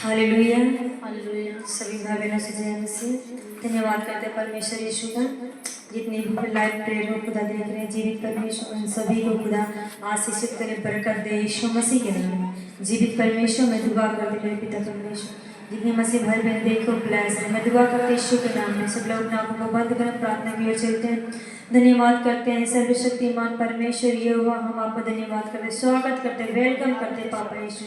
Hallelujah hallelujah. सभी भाई बहनों से जय मसीह। धन्यवाद करते हैं परमेश्वर यीशु का, जितने भी लाइव प्रेयर को खुदा देख रहे हैं, जीवित परमेश्वर उन सभी को खुदा आशीषित करे, बरकत दे यीशु मसीह के नाम में। जीवित परमेश्वर मैं दुआ करते मेरे पिता परमेश्वर, जितने मसीह भाई बहन देखो ब्लेस है, मैं दुआ करते यीशु के नाम में। सब लोग नाम को बंद कर प्रार्थना की ओर चलते हैं। धन्यवाद करते हैं सर्वशक्तिमान परमेश्वर ये हुआ, हम आपको धन्यवाद करते, स्वागत करते, वेलकम करते पापा यीशु।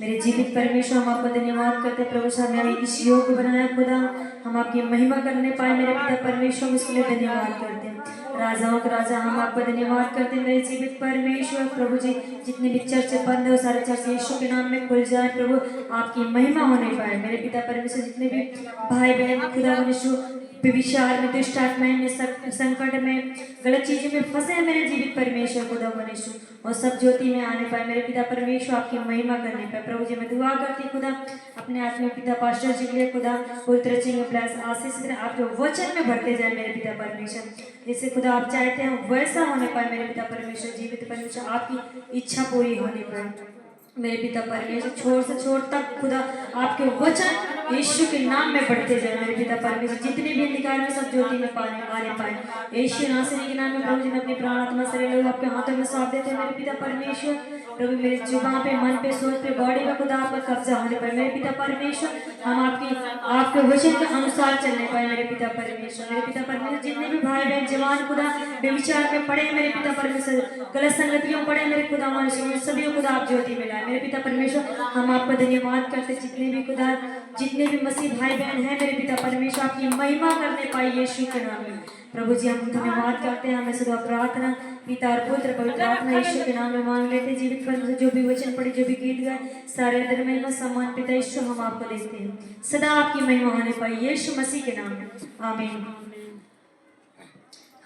मेरे जीवित परमेश्वर हम आपको धन्यवाद करते प्रभु साहब ने हमें इस योग बनाया खुदा, हम आपकी महिमा करने पाए मेरे पिता परमेश्वर, उसके लिए धन्यवाद करते हैं। राजाओं के राजा हम आपको धन्यवाद करते हैं मेरे जीवित परमेश्वर प्रभु जी। जितने भी चर्च बंद है सारे चर्च यीशु के नाम में खुल जाए प्रभु, आपकी महिमा होने पाए मेरे पिता परमेश्वर। जितने भी भाई बहन खुदा यीशु विचार में, दुष्ट आत्माएं में, संकट में, गलत चीजों में फंसे हैं मेरे जीवित परमेश्वर खुदा मनुष्य, और सब ज्योति में आने पाए मेरे पिता परमेश्वर, आपकी महिमा करने पाए प्रभु जी। मैं दुआ करती खुदा अपने आत्मिक पिता पास्टर जी के लिए खुदा पवित्र चिन्ह प्लस आशीष दें, आप जो वचन में बढ़ते जाए मेरे पिता परमेश्वर, जैसे खुदा आप चाहते हैं वैसा होने पाए मेरे पिता परमेश्वर। जीवित परमेश्वर आपकी इच्छा पूरी होने पाए मेरे पिता परमेश्वर। छोर से छोर तक खुदा आपके वचन यीशु के नाम में बढ़ते जाए मेरे पिता परमेश्वर। जितने भी अंधकार में सब ज्योति में आने पाए यीशु नासरी के नाम में प्रभु जी। मैं अपनी प्राण आत्मा शरीर लोग आपके हाथों में सौंप देते हैं मेरे पिता परमेश्वर। प्रभु मेरे जुबान पे, मन पे, सोच पे, बॉडी पे खुदा आपका कब्जा होने पाए मेरे पिता परमेश्वर। हम आपके वचन के अनुसार चलने पाए मेरे पिता परमेश्वर। मेरे पिता परमेश्वर जितने भी भाई बहन जवान खुदा बेविचार में पड़े मेरे पिता परमेश्वर, गलत संगतियों पड़े मेरे खुदा मनुष्य, सभी खुदा आप ज्योति में लाए मेरे पिता परमेश्वर। हम आपका धन्यवाद करते जितने भी खुदा, जितने भी मसीह भाई बहन हैं मेरे पिता परमेश्वर, आपकी महिमा करने पाए यीशु के नाम में प्रभु जी। हम धन्यवाद करते हैं, हमें सदा प्रार्थना पिता और पुत्र पवित्र आत्मा यीशु के नाम में मांग लेते हैं। जीवित परमेश्वर जो भी वचन पढ़े, जो भी गीत गाए, सारे आदर महिमा सम्मान पिता यीशु हम आपको देते हैं। सदा आपकी महिमा होने पाए यीशु मसीह के नाम में, आमीन।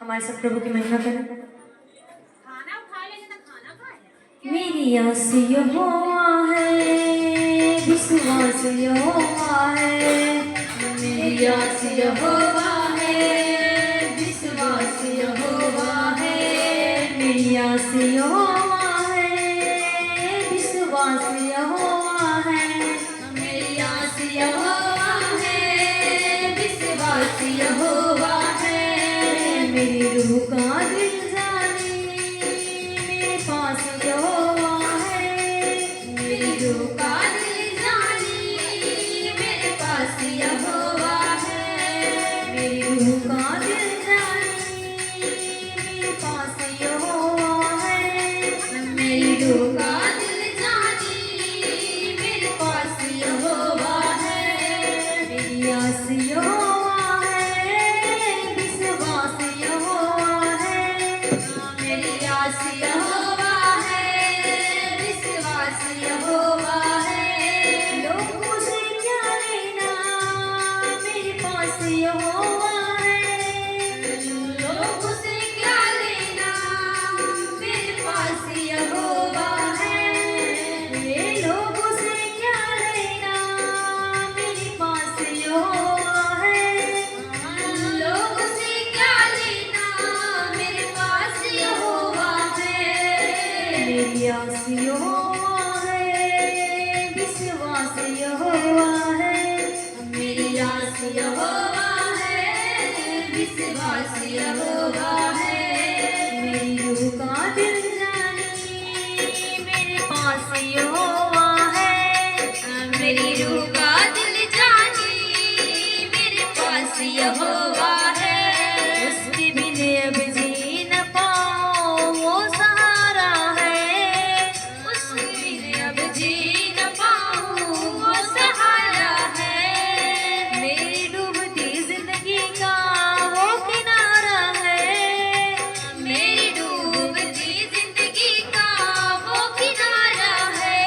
हमारे सब प्रभु की महिमा करें। मेरी आस यहोवा है, विश्वास यहोवा है, मेरी आस यहोवा है, विश्वास यहोवा है, मेरी आस यहोवा है, विश्वास यहोवा है, मेरी आस यहोवा है, विश्वास यहोवा है, मेरी रूह का दिल जाने मेरे पास यहोवा है, मेरी रूह का दिल जाने मेरे पास यहोवा है, मेरी रूह का दिल जाने मेरे पास यहोवा है, मेरी रूह का दिल जाने मेरे पास यहोवा है, मेरी आस यहोवा है, विश्वास यहोवा है, मेरी आस यहोवा है, विश्वास यहोवा है, लोगों से क्या लेना मेरे पास यहोवा है, लोगों से क्या लेना मेरे पास यहोवा है, लोगों से क्या लेना मेरे पास यहोवा है, लोगों से क्या लेना मेरे पास यहोवा है, मेरी आस यहोवा है, विश्वास यहोवा है, मेरी आस यहोवा है, विश्वास यहोवा है, मेरी रूह का दिल जाने मेरे पास यहोवा है, मेरी रूह का दिल जाने मेरे पास यहोवा है, उसके बिना अब जी न पाओ वो सहारा है, उसके बिना अब जी न पाओ वो सहारा है, मेरी डूबती जिंदगी का वो किनारा है, मेरी डूबती जिंदगी का वो किनारा है,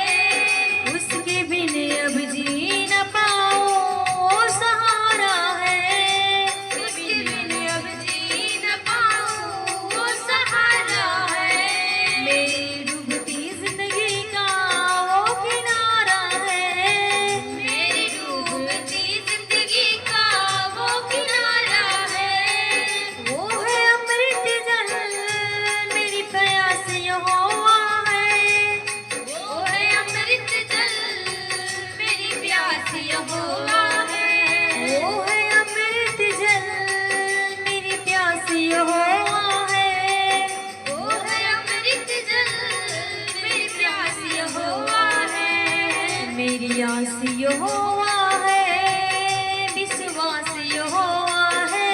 उसके बिना अब जी न पाओ वो सहारा है, मेरी आस यहोवा है, विश्वास यहोवा है।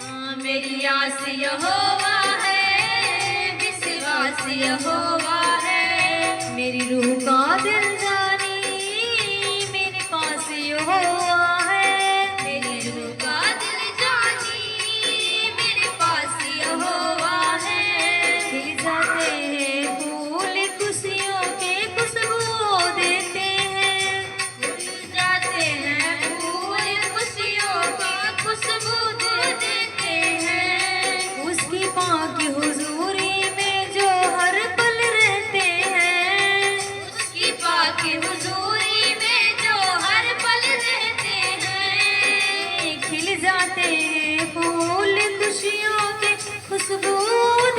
हाँ, मेरी आस यहोवा है, विश्वास यहोवा है। मेरी रूह का दिल जानी मेरे पास यहोवा है। मेरी रूह का दिल जानी मेरे पास यहोवा है। खिल जाते हैं फूल खुशियों के खुशबू देते हैं। खिल जाते हैं फूल खुशियों की खुशबू दे देते हैं। उसकी पाक हुजूरी में जो हर पल रहते हैं। उसकी पाक हुजूरी में जो हर पल रहते हैं। खिल जाते हैं फूल खुशियों के खुशबू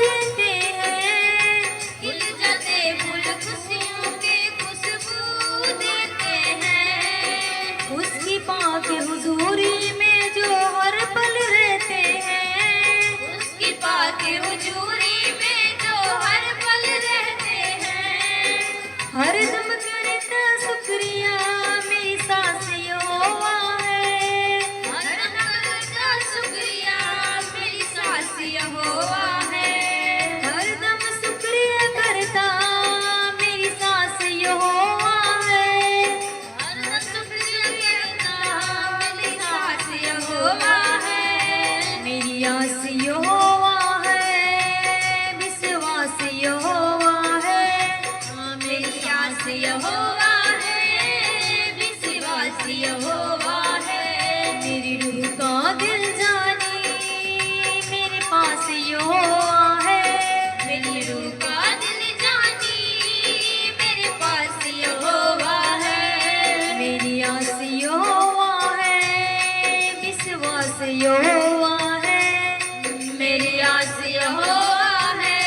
देते हैं। खिल जाते फूल खुशियों के खुशबू देते हैं। उसकी पाक हुजूरी में जो हर पल रहते हैं। उसकी पाक हुजूरी में जो हर पल रहते हैं। हर दम करता शुक्रिया मेरी सांस यहोवा है। हर नमन का शुक्रिया मेरी सास यहोवा है। हर दम शुक्रिया करता मेरी सांस यहोवा है। हर नमन शुक्रिया करता मेरी सास यहोवा है। मेरी आस यहोवा है, विश्वास यहोवा है। हाँ, मेरी आस यहोवा है, विश्वास यहोवा है। मेरी रूह का दिल जानी मेरे पास यहोवा है। मेरी रूह का दिल जानी मेरे पास यहोवा है। मेरी आस यहोवा है, विश्वास यहोवा है। मेरी आस यहोवा है,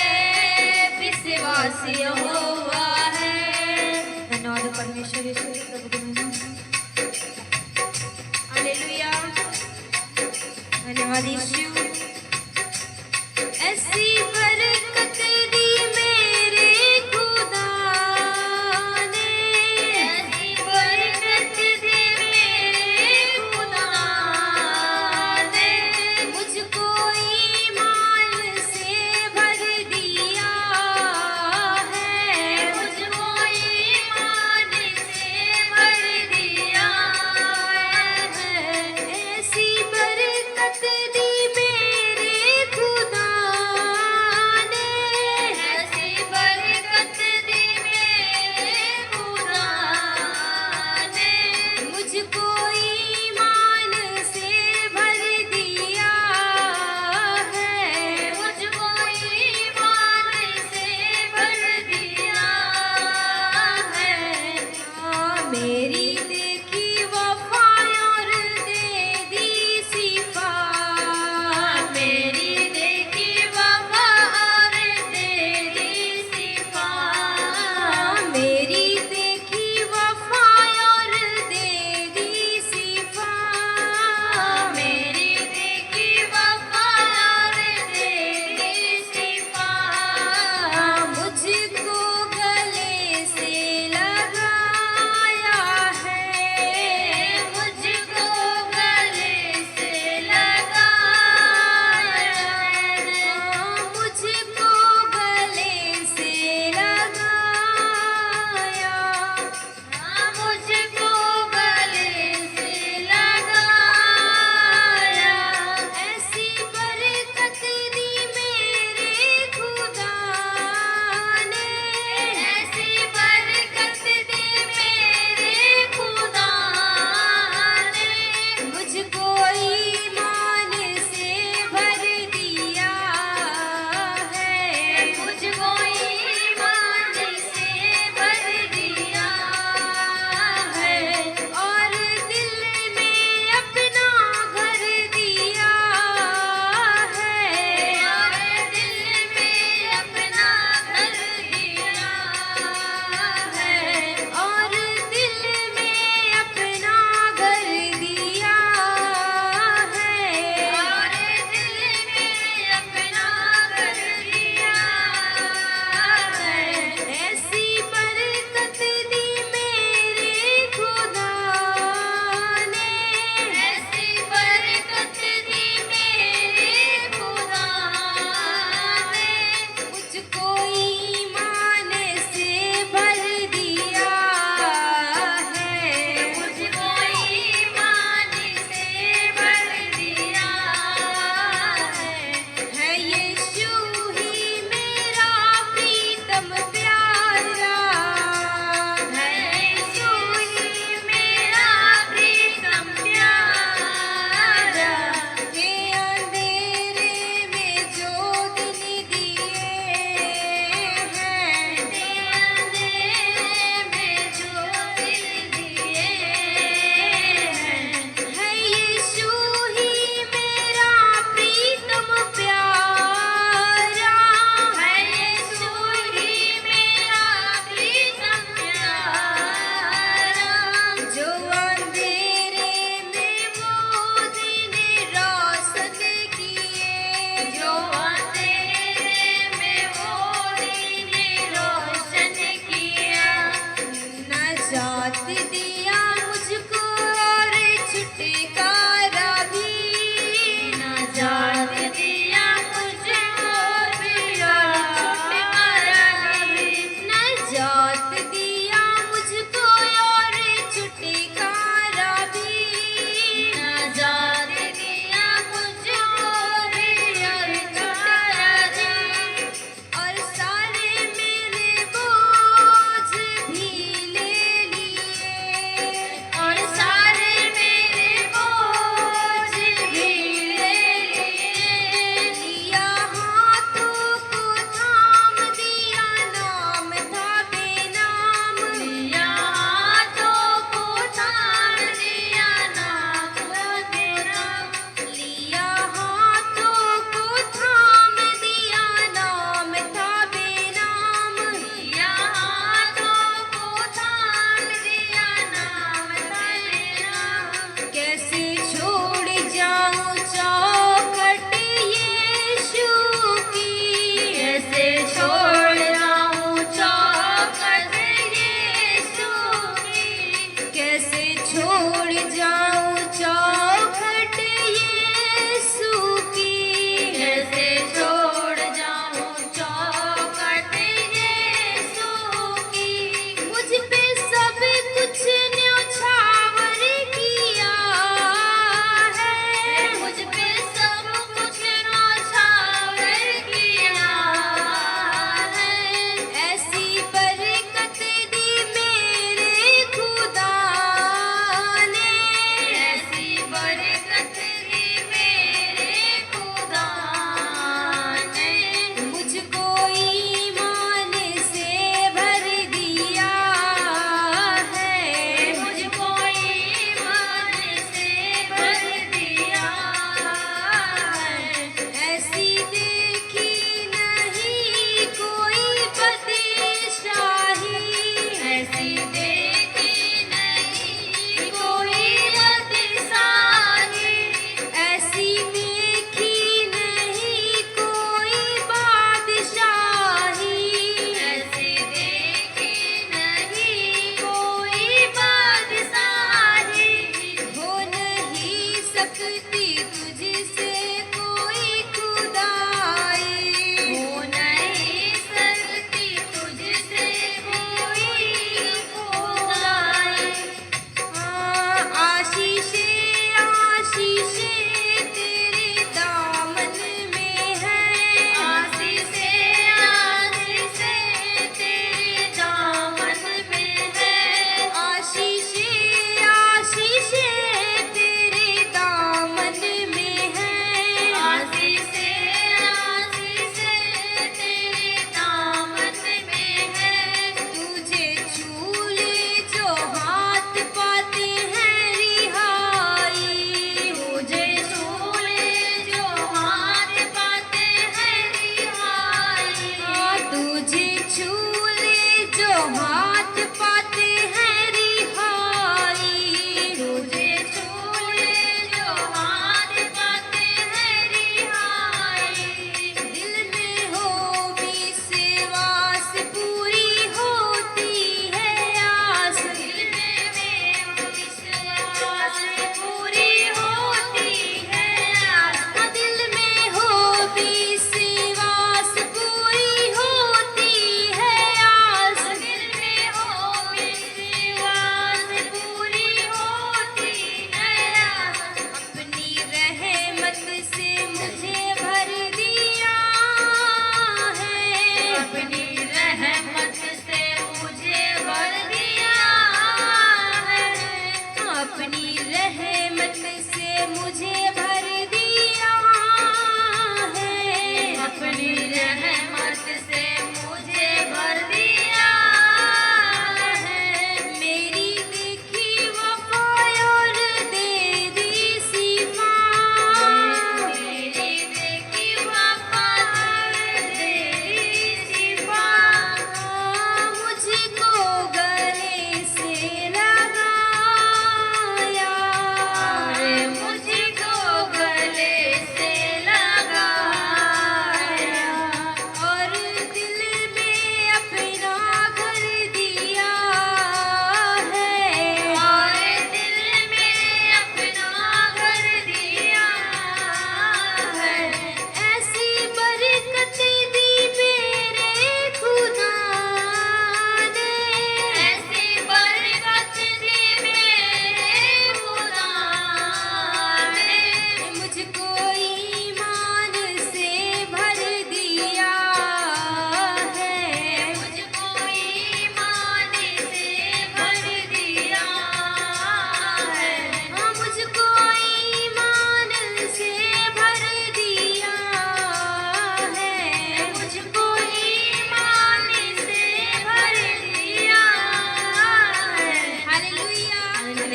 विश्वास यहोवा है। धन्यवाद परमेश्वर यीशु के प्रभु के नाम में। हालेलुया। धन्यवाद यीशु। ऐसी बरकत दी मेरे खुदा ने। ऐसी बरकत दी मेरे खुदा ने। मुझको ईमान से भर दिया है। मुझको ईमान से भर दिया है। ऐसी बरकत दी मेरे खुदा ने। ऐसी बरकत दी मेरे खुदा ने। मुझको ईमान से भर दिया है। मुझको ईमान से भर दिया है। मेरी देखी वफा और दे दी सिफा। मेरी देखी वफा और दे दी सिफा। मेरी देखी वफा और दे दी सिफा। मेरी देखी वफा और दे दी सिफा। मुझको गले से लगाया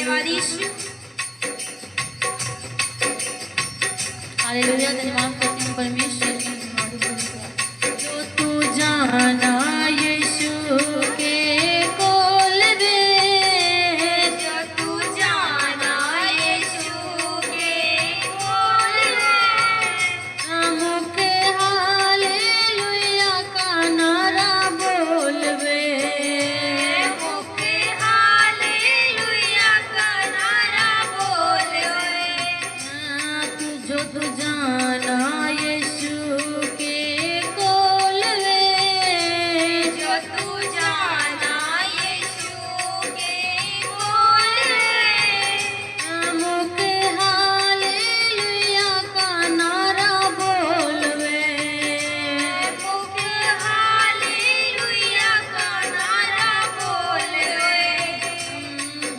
धन्यवाद यीशु। हालेलुया, धन्यवाद करते हैं परमेश्वर की। जो तू जाना यीशु के कोल रे, जो तू जाना यीशु के बोल रे, मुके हालेलुया का नारा बोलवे। मुके हालेलुया का नारा बोल रे। तू जाना यीशु के कोल रे, जो तू जाना यीशु के बोल रे, मुके हालेलुया का नारा बोलवे। मुके हालेलुया का नारा बोल रे।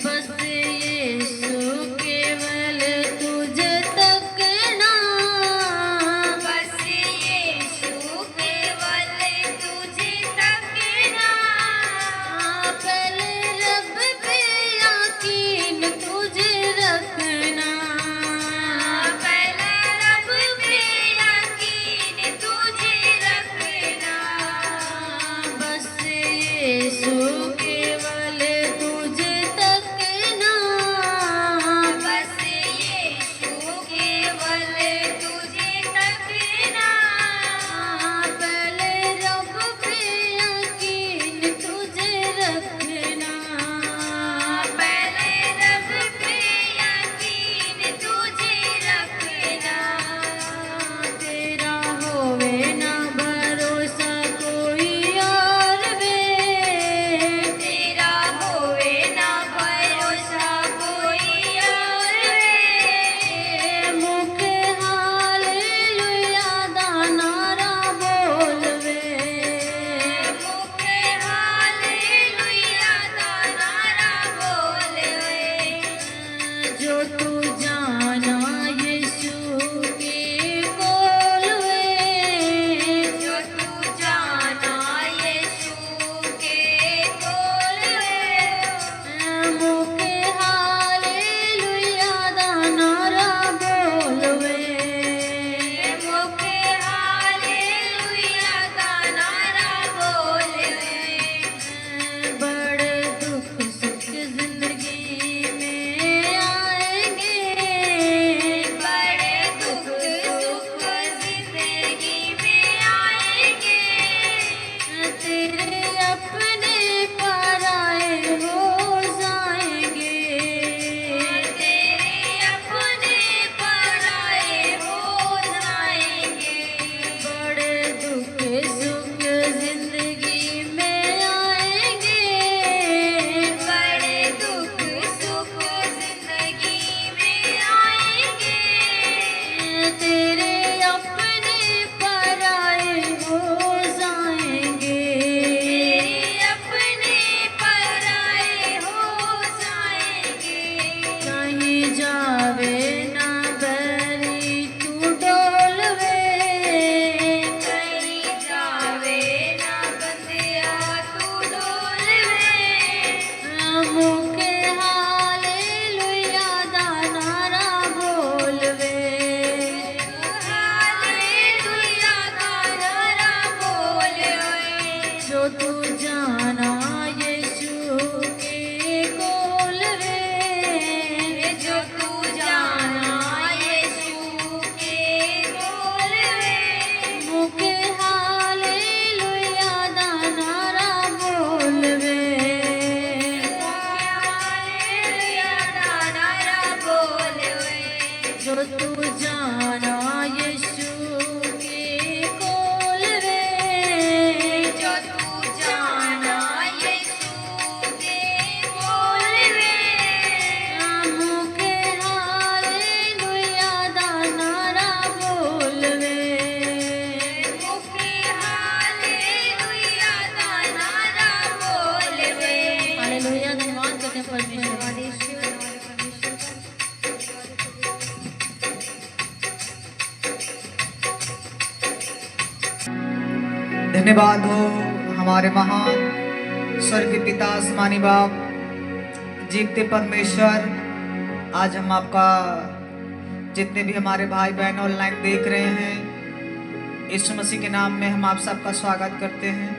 बस यीशु केवल तुझे तकना, बस यीशु केवल तुझे तकना, पहले रब पे यकीन तुझे रखना। पहले रब पे यकीन तुझे रखना। बस यीशु केवल तुझे तकना, बस यीशु केवल तुझे तकना। पहले रब पे यकीन तुझे रखना। पहले रब पे यकीन तुझे रखना। तेरा होवे ना भरोसा कोई और वे, तेरा होवे ना भरोसा कोई और वे। मुके हालेलुया दा नारा बोलवे। मुके हालेलुया का नारा बोल रे। जो तू जाना यीशु के कोल वे, जो तू जाना यीशु के बोल रे। मुके हालेलुया दा नारा बोलवे। मुके हालेलुया का नारा बोल रे। बड़े दुख सुख जिंदगी में आएंगे, बड़े दुख सुख जिंदगी में आएंगे। तेरे अपने पराए हो जाएंगे। तेरे अपने पराए हो जाएंगे। बड़े दुख सुख जिंदगी में आएंगे। बड़े दुख सुख जिंदगी में आएंगे। तेरे अपने पराए हो जाएंगे। तेरे अपने पराए हो जाएंगे। कहीं जावे ना बैरी तू डोलवे। कहीं जावे ना बंदिया तू डोलवे। मुके हालेलुया दा नारा बोलवे। हालेलुया का नारा बोल रे। जो तू जाना यीशु के कोल रे, जो तू जाना यीशु के बोल रे। मुके हालेलुया दा नारा बोलवे। हालेलुया का नारा बोल रे। जो तू जाना यीशु के कोल रे, जो तू जाना यीशु के बोल रे। मुके हालेलुया दा नारा बोलवे। मुके हालेलुया का नारा बोल रे। हालेलुया, धन्यवाद करते हैं परमेश्वर। धन्यवाद हो हमारे महान स्वर्गीय पिता आसमानी बाप, जीवते परमेश्वर, आज हम आपका जितने भी हमारे भाई बहन ऑनलाइन देख रहे हैं, यीशु मसीह के नाम में हम आप सबका स्वागत करते हैं।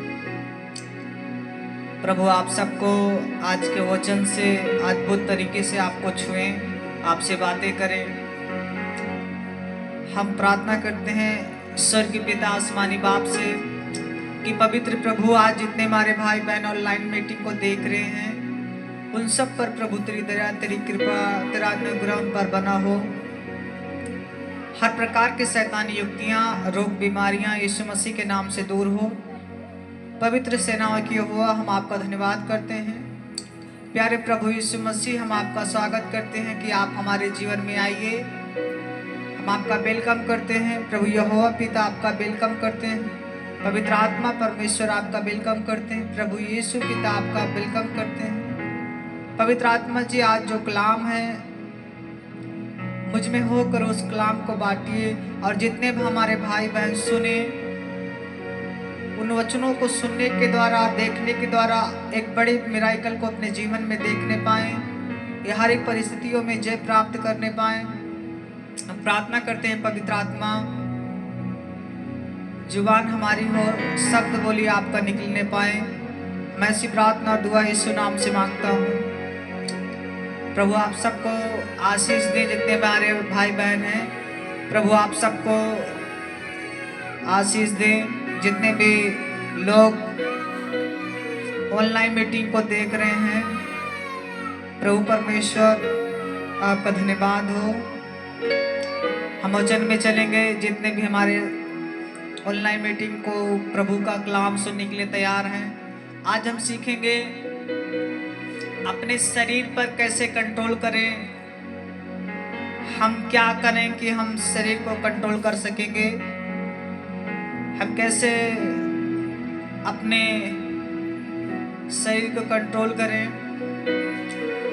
प्रभु आप सबको आज के वचन से अद्भुत तरीके से आपको छुएं, आपसे बातें करें। हम प्रार्थना करते हैं स्वर्गीय पिता आसमानी बाप से कि पवित्र प्रभु आज जितने हमारे भाई बहन ऑनलाइन मीटिंग को देख रहे हैं, उन सब पर प्रभु तेरी दया, तेरी कृपा, तेरा अनुग्रह उन पर बना हो। हर प्रकार के शैतानी युक्तियां, रोग, बीमारियां यीशु मसीह के नाम से दूर हो। पवित्र सेनाओं की हुआ हम आपका धन्यवाद करते हैं। प्यारे प्रभु यीशु मसीह, हम आपका स्वागत करते हैं कि आप हमारे जीवन में आइए। हम आपका वेलकम करते हैं। प्रभु यहोवा पिता आपका वेलकम करते हैं। पवित्र आत्मा परमेश्वर आपका वेलकम करते हैं। प्रभु यीशु पिता आपका वेलकम करते हैं। पवित्र आत्मा जी, आज जो कलाम है मुझ में होकर उस कलाम को बांटिए, और जितने भी हमारे भाई बहन सुने, उन वचनों को सुनने के द्वारा, देखने के द्वारा एक बड़े मिराकल को अपने जीवन में देखने पाएं, या हर एक परिस्थितियों में जय प्राप्त करने पाएं। हम प्रार्थना करते हैं पवित्र आत्मा, जुबान हमारी हो, शब्द बोली आपका निकलने पाए। मैं ऐसी प्रार्थना और दुआ यीशु नाम से मांगता हूँ। प्रभु आप सबको आशीष दें, जितने हमारे भाई बहन हैं। प्रभु आप सबको आशीष दें, जितने भी लोग ऑनलाइन मीटिंग को देख रहे हैं। प्रभु परमेश्वर आपका धन्यवाद हो। हम वचन में चलेंगे। जितने भी हमारे ऑनलाइन मीटिंग को प्रभु का कलाम सुनने के लिए तैयार हैं, आज हम सीखेंगे अपने शरीर पर कैसे कंट्रोल करें। हम क्या करें कि हम शरीर को कंट्रोल कर सकेंगे। हम कैसे अपने शरीर को कंट्रोल करें,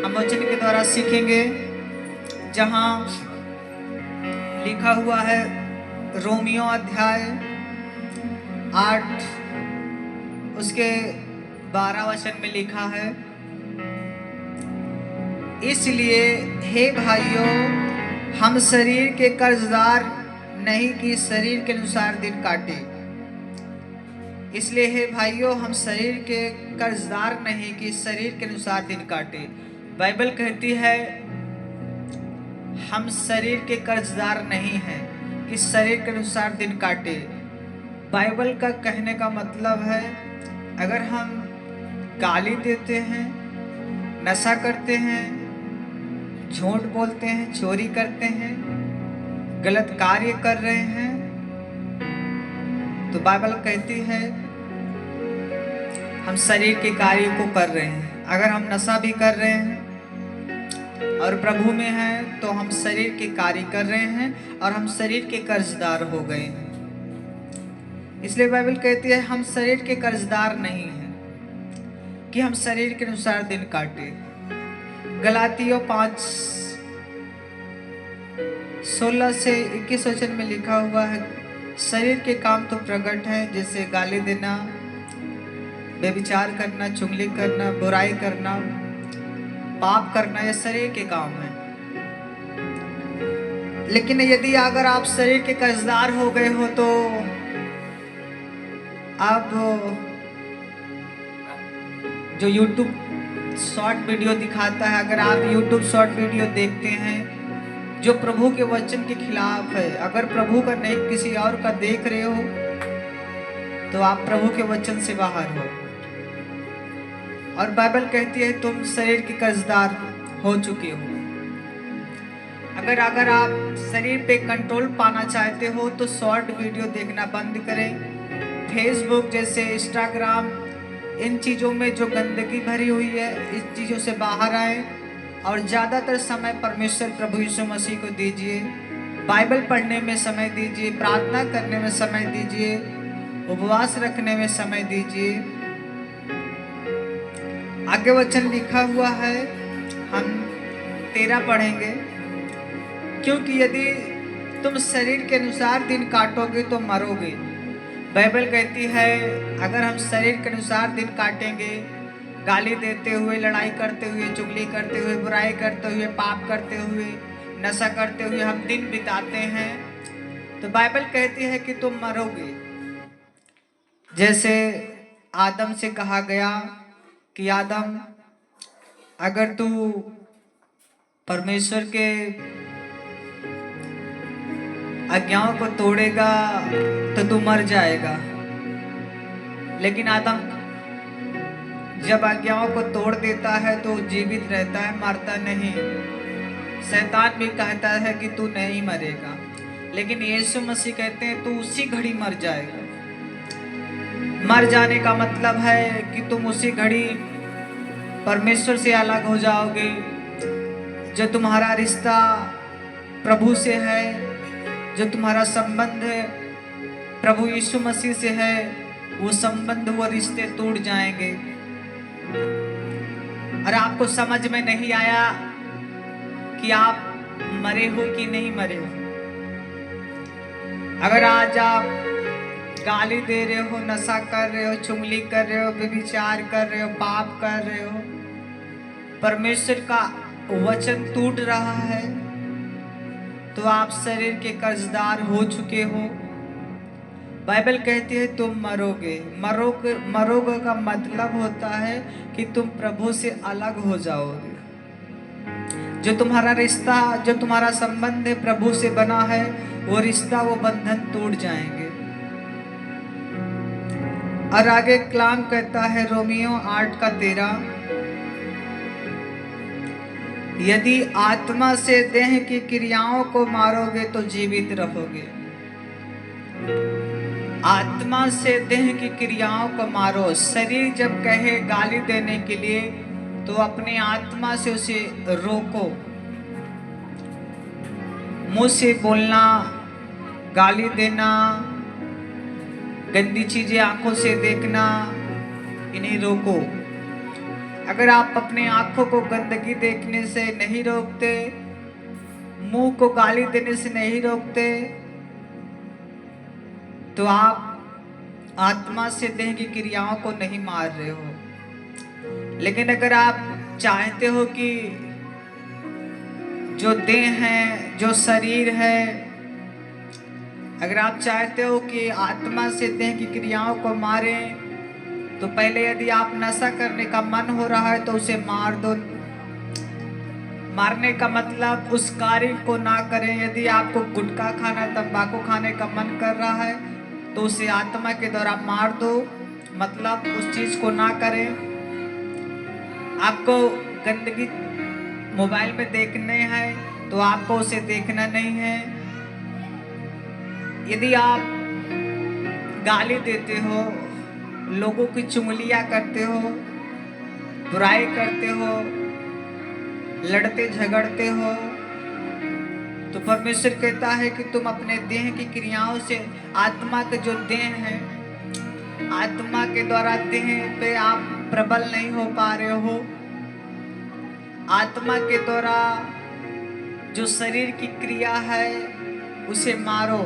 हम वचन के द्वारा सीखेंगे। जहां लिखा हुआ है रोमियो अध्याय 8 उसके 12 वचन में लिखा है, इसलिए हे भाइयों, हम शरीर के कर्जदार नहीं कि शरीर के अनुसार दिन काटे। इसलिए हे भाइयों, हम शरीर के कर्जदार नहीं कि शरीर के अनुसार दिन काटे। बाइबल कहती है हम शरीर के कर्जदार नहीं हैं कि शरीर के अनुसार दिन काटे। बाइबल का कहने का मतलब है, अगर हम गाली देते हैं, नशा करते हैं, झूठ बोलते हैं, चोरी करते हैं, गलत कार्य कर रहे हैं, तो बाइबल कहती है हम शरीर के कार्य को कर रहे हैं। अगर हम नशा भी कर रहे हैं और प्रभु में हैं, तो हम शरीर के कार्य कर रहे हैं और हम शरीर के कर्जदार हो गए हैं। इसलिए बाइबल कहती है हम शरीर के कर्जदार नहीं हैं कि हम शरीर के अनुसार दिन काटे। गलातियों 5:16 से 21 वचन में लिखा हुआ है, शरीर के काम तो प्रकट हैं, जैसे गाली देना, व्यभिचार करना, चुगली करना, बुराई करना, पाप करना, ये शरीर के काम है। लेकिन यदि अगर आप शरीर के कर्जदार हो गए हो, तो आप जो YouTube शॉर्ट वीडियो दिखाता है, अगर आप YouTube शॉर्ट वीडियो देखते हैं जो प्रभु के वचन के खिलाफ है, अगर प्रभु का नहीं किसी और का देख रहे हो, तो आप प्रभु के वचन से बाहर हो। और बाइबल कहती है तुम शरीर के कर्जदार हो चुके हो। अगर आप शरीर पे कंट्रोल पाना चाहते हो, तो शॉर्ट वीडियो देखना बंद करें। फेसबुक जैसे, इंस्टाग्राम, इन चीज़ों में जो गंदगी भरी हुई है, इस चीज़ों से बाहर आए और ज़्यादातर समय परमेश्वर प्रभु यीशु मसीह को दीजिए। बाइबल पढ़ने में समय दीजिए, प्रार्थना करने में समय दीजिए, उपवास रखने में समय दीजिए। आगे वचन लिखा हुआ है, हम 13 पढ़ेंगे, क्योंकि यदि तुम शरीर के अनुसार दिन काटोगे तो मरोगे। बाइबल कहती है अगर हम शरीर के अनुसार दिन काटेंगे गाली देते हुए, लड़ाई करते हुए, चुगली करते हुए, बुराई करते हुए, पाप करते हुए, नशा करते हुए हम दिन बिताते हैं, तो बाइबल कहती है कि तुम मरोगे। जैसे आदम से कहा गया कि आदम, अगर तू परमेश्वर के आज्ञाओं को तोड़ेगा तो तू मर जाएगा। लेकिन आदम जब आज्ञाओं को तोड़ देता है तो जीवित रहता है, मरता नहीं। शैतान भी कहता है कि तू नहीं मरेगा, लेकिन यीशु मसीह कहते हैं तू उसी घड़ी मर जाएगा। मर जाने का मतलब है कि तुम उसी घड़ी परमेश्वर से अलग हो जाओगे। जो तुम्हारा रिश्ता प्रभु से है, जो तुम्हारा संबंध है प्रभु यीशु मसीह से है, वो संबंध, वो रिश्ते टूट जाएंगे। और आपको समझ में नहीं आया कि आप मरे हो कि नहीं मरे हो। अगर आज आप गाली दे रहे हो, नशा कर रहे हो, चुगली कर रहे हो, व्यभिचार कर रहे हो, पाप कर रहे हो, परमेश्वर का वचन टूट रहा है, तो आप शरीर के कर्जदार हो चुके हो। बाइबल कहती है तुम मरोगे। मरोगे का मतलब होता है कि तुम प्रभु से अलग हो जाओगे। जो तुम्हारा रिश्ता, जो तुम्हारा संबंध है प्रभु से बना है, वो रिश्ता, वो बंधन टूट जाएंगे। और आगे कलाम कहता है रोमियो 8:13, यदि आत्मा से देह की क्रियाओं को मारोगे तो जीवित रहोगे। आत्मा से देह की क्रियाओं को मारो। शरीर जब कहे गाली देने के लिए तो अपनी आत्मा से उसे रोको। मुंह से बोलना, गाली देना, गंदी चीजें आंखों से देखना, इन्हें रोको। अगर आप अपने आंखों को गंदगी देखने से नहीं रोकते, मुंह को गाली देने से नहीं रोकते, तो आप आत्मा से देह की क्रियाओं को नहीं मार रहे हो। लेकिन अगर आप चाहते हो कि जो देह है, जो शरीर है, अगर आप चाहते हो कि आत्मा से देह की क्रियाओं को मारें, तो पहले यदि आप नशा करने का मन हो रहा है तो उसे मार दो। मारने का मतलब उस कार्य को ना करें। यदि आपको गुटखा खाना, तंबाकू खाने का मन कर रहा है तो उसे आत्मा के द्वारा मार दो, मतलब उस चीज को ना करें। आपको गंदगी मोबाइल में देखने हैं तो आपको उसे देखना नहीं है। यदि आप गाली देते हो, लोगों की चुगलियां करते हो, बुराई करते हो, लड़ते झगड़ते हो, तो परमेश्वर कहता है कि तुम अपने देह की क्रियाओं से, आत्मा के जो देह है, आत्मा के द्वारा देह पे आप प्रबल नहीं हो पा रहे हो। आत्मा के द्वारा जो शरीर की क्रिया है उसे मारो।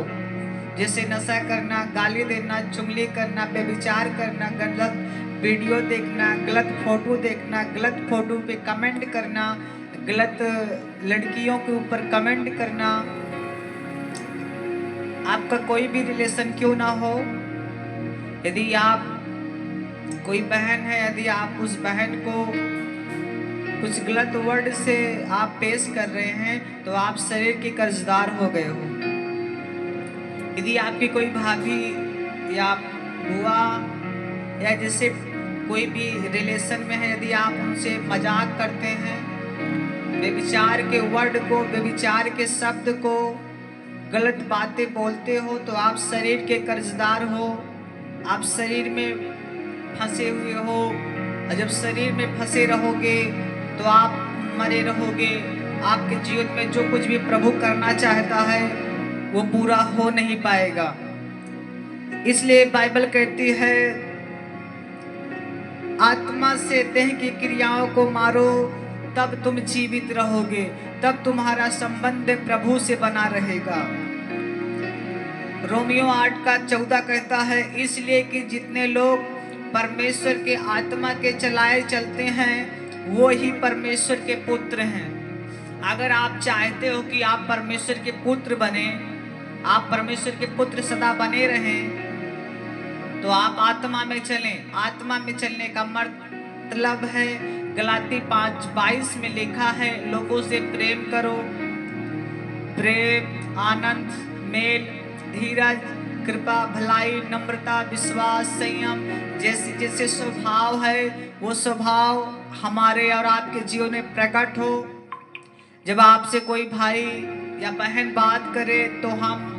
जैसे नशा करना, गाली देना, चुगली करना, व्यभिचार करना, गलत वीडियो देखना, गलत फोटो देखना, गलत फोटो पे कमेंट करना, गलत लड़कियों के ऊपर कमेंट करना। आपका कोई भी रिलेशन क्यों ना हो, यदि आप कोई बहन है, यदि आप उस बहन को कुछ गलत वर्ड से आप पेश कर रहे हैं तो आप शरीर के कर्जदार हो गए हो। यदि आपकी कोई भाभी या बुआ या जैसे कोई भी रिलेशन में है, यदि आप उनसे मजाक करते हैं, व्यभिचार के वर्ड को, व्यभिचार के शब्द को, गलत बातें बोलते हो, तो आप शरीर के कर्जदार हो। आप शरीर में फंसे हुए हो, और जब शरीर में फंसे रहोगे तो आप मरे रहोगे। आपके जीवन में जो कुछ भी प्रभु करना चाहता है वो पूरा हो नहीं पाएगा। इसलिए बाइबल कहती है आत्मा से देह की क्रियाओं को मारो, तब तुम जीवित रहोगे, तब तुम्हारा संबंध प्रभु से बना रहेगा। रोमियो 8:14 कहता है, इसलिए कि जितने लोग परमेश्वर के आत्मा के चलाए चलते हैं वो ही परमेश्वर के पुत्र हैं। अगर आप चाहते हो कि आप परमेश्वर के पुत्र बने, आप परमेश्वर के पुत्र सदा बने रहें, तो आप आत्मा में चलें। आत्मा में चलने का मतलब है गलाती 5:22 में लिखा है, लोगों से प्रेम करो, प्रेम, आनंद, मेल, धीरज, कृपा, भलाई, नम्रता, विश्वास, संयम जैसे जैसे स्वभाव है वो स्वभाव हमारे और आपके जीवन में प्रकट हो। जब आपसे कोई भाई या बहन बात करे तो हम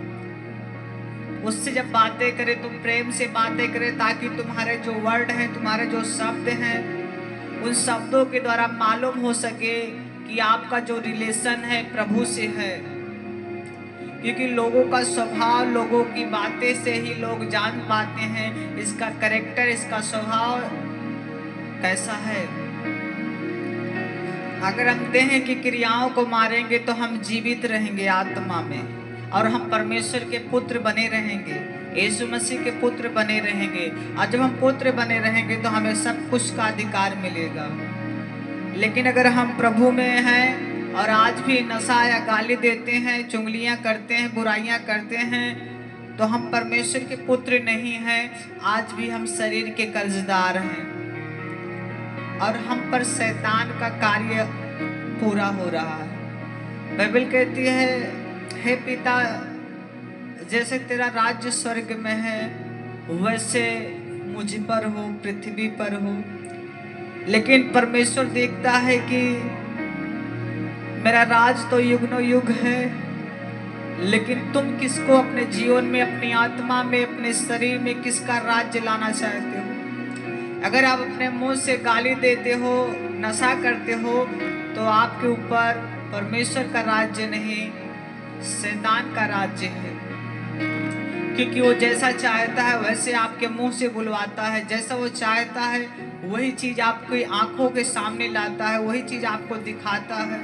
उससे जब बातें करें तो प्रेम से बातें करें, ताकि तुम्हारे जो वर्ड हैं, तुम्हारे जो शब्द हैं, उन शब्दों के द्वारा मालूम हो सके कि आपका जो रिलेशन है प्रभु से है। क्योंकि लोगों का स्वभाव, लोगों की बातें से ही लोग जान पाते हैं इसका कैरेक्टर, इसका स्वभाव कैसा है। अगर हम देह की क्रियाओं को मारेंगे तो हम जीवित रहेंगे आत्मा में, और हम परमेश्वर के पुत्र बने रहेंगे, यीशु मसीह के पुत्र बने रहेंगे। और जब हम पुत्र बने रहेंगे तो हमें सब कुछ का अधिकार मिलेगा। लेकिन अगर हम प्रभु में हैं और आज भी नशा या गाली देते हैं, चुगलियां करते हैं, बुराइयां करते हैं, तो हम परमेश्वर के पुत्र नहीं हैं। आज भी हम शरीर के कर्जदार हैं और हम पर शैतान का कार्य पूरा हो रहा है। बाइबल कहती है, हे पिता, जैसे तेरा राज्य स्वर्ग में है वैसे मुझ पर हो, पृथ्वी पर हो। लेकिन परमेश्वर देखता है कि मेरा राज तो युगनो युग है, लेकिन तुम किसको अपने जीवन में, अपनी आत्मा में, अपने शरीर में किसका राज्य लाना चाहते हो। अगर आप अपने मुंह से गाली देते हो, नशा करते हो, तो आपके ऊपर परमेश्वर का राज्य नहीं, शैतान का राज्य है। क्योंकि वो जैसा चाहता है वैसे आपके मुंह से बुलवाता है, जैसा वो चाहता है वही चीज आपकी आंखों के सामने लाता है, वही चीज आपको दिखाता है।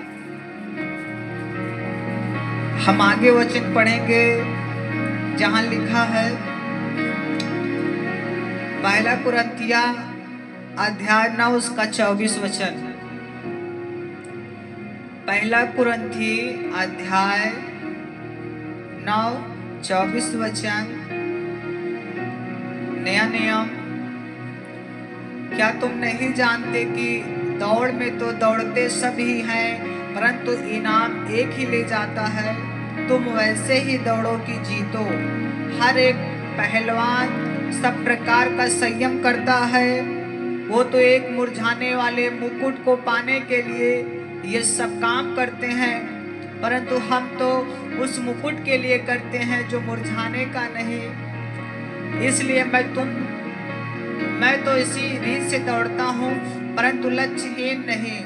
हम आगे वचन पढ़ेंगे जहां लिखा है, 1 कुरिन्थिया अध्याय 9 उसका 24 वचन। 1 कुरिन्थी अध्याय 9:24 वचन। नया नियम, क्या तुम नहीं जानते कि दौड़ में तो दौड़ते सभी हैं, परंतु इनाम एक ही ले जाता है। तुम वैसे ही दौड़ो कि जीतो। हर एक पहलवान सब प्रकार का संयम करता है। वो तो एक मुरझाने वाले मुकुट को पाने के लिए ये सब काम करते हैं, परंतु हम तो उस मुकुट के लिए करते हैं जो मुरझाने का नहीं। इसलिए मैं तो इसी रीत से दौड़ता हूँ, परंतु लक्ष्यहीन नहीं।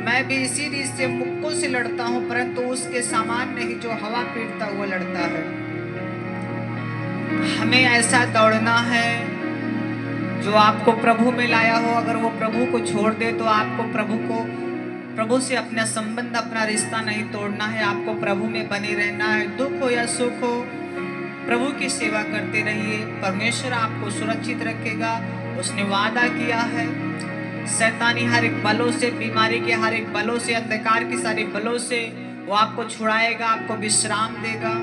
मैं भी इसी रीत से मुक्कों से लड़ता हूँ, परंतु उसके समान नहीं जो हवा पीटता हुआ लड़ता है। हमें ऐसा दौड़ना है जो आपको प्रभु में लाया हो। अगर वो प्रभु को छोड़ दे तो आपको प्रभु से अपना संबंध, अपना रिश्ता नहीं तोड़ना है। आपको प्रभु में बने रहना है। दुख हो या सुख हो, प्रभु की सेवा करते रहिए। परमेश्वर आपको सुरक्षित रखेगा, उसने वादा किया है। शैतानी हर एक बलों से, बीमारी के हर एक बलों से, अंधकार की सारी बलों से वो आपको छुड़ाएगा, आपको विश्राम देगा।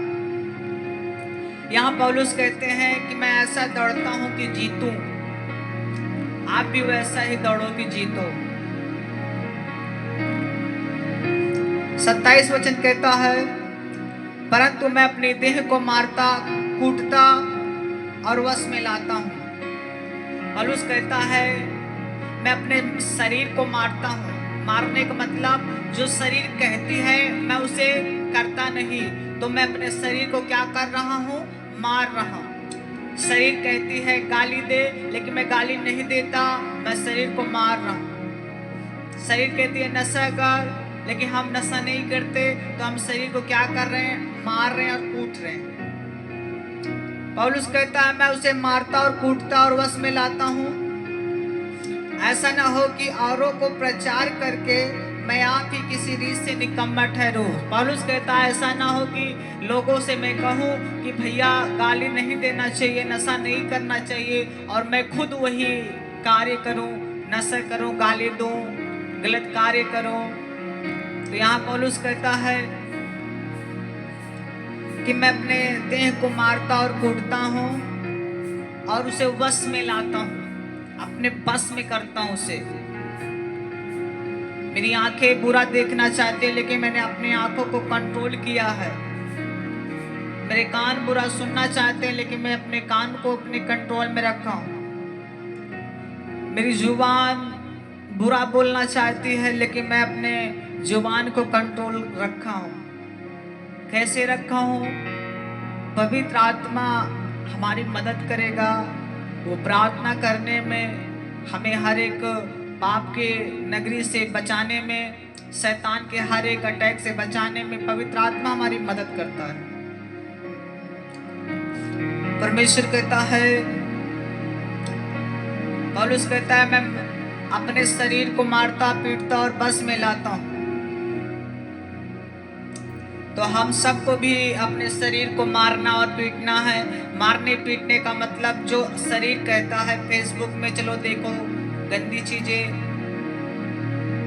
यहाँ पौलुस कहते हैं कि मैं ऐसा दौड़ता हूँ कि जीतूं। आप भी वैसा ही दौड़ो कि जीतो। 27 वचन कहता है, परंतु मैं अपने देह को मारता, कूटता और वश में लाता हूँ। पौलुस कहता है मैं अपने शरीर को मारता हूँ। मारने का मतलब जो शरीर कहती है मैं उसे करता नहीं, तो मैं अपने शरीर को क्या कर रहा हूँ? मार रहा हूँ। शरीर कहती है गाली दे, लेकिन मैं गाली नहीं देता, मैं शरीर को मार रहा हूँ। शरीर कहती है नशा कर, लेकिन हम नशा नहीं करते, तो हम शरीर को क्या कर रहे हैं? मार रहे हैं और कूट रहे हैं। पौलुस कहता है मैं उसे मारता और कूटता और वश में लाता हूँ। ऐसा ना हो कि औरों को प्रचार करके मैं आप ही किसी रीत से निकम्मा ठहरूं। पौलुस कहता है ऐसा ना हो कि लोगों से मैं कहूँ कि भैया गाली नहीं देना चाहिए, नशा नहीं करना चाहिए, और मैं खुद वही कार्य करूँ, नशा करूँ, गाली दूँ, गलत कार्य करूँ। तो यहाँ पौलुस कहता है कि मैं अपने देह को मारता और कूटता हूँ और उसे वश में लाता हूँ, अपने बस में करता हूँ उसे। मेरी आंखें बुरा देखना चाहती है लेकिन मैंने अपनी आंखों को कंट्रोल किया है। मेरे कान बुरा सुनना चाहते हैं लेकिन मैं अपने कान को अपने कंट्रोल में रखा हूँ। मेरी जुबान बुरा बोलना चाहती है लेकिन मैं अपने जुबान को कंट्रोल रखा हूँ। कैसे रखा हूँ? पवित्र आत्मा हमारी मदद करेगा। वो प्रार्थना करने में, हमें हर एक पाप के नगरी से बचाने में, शैतान के हर एक अटैक से बचाने में पवित्र आत्मा हमारी मदद करता है। परमेश्वर कहता है, पौलुस कहता है मैं अपने शरीर को मारता पीटता और बस में लाता हूं। तो हम सबको भी अपने शरीर को मारना और पीटना है। मारने पीटने का मतलब जो शरीर कहता है, फेसबुक में चलो देखो गंदी चीजें,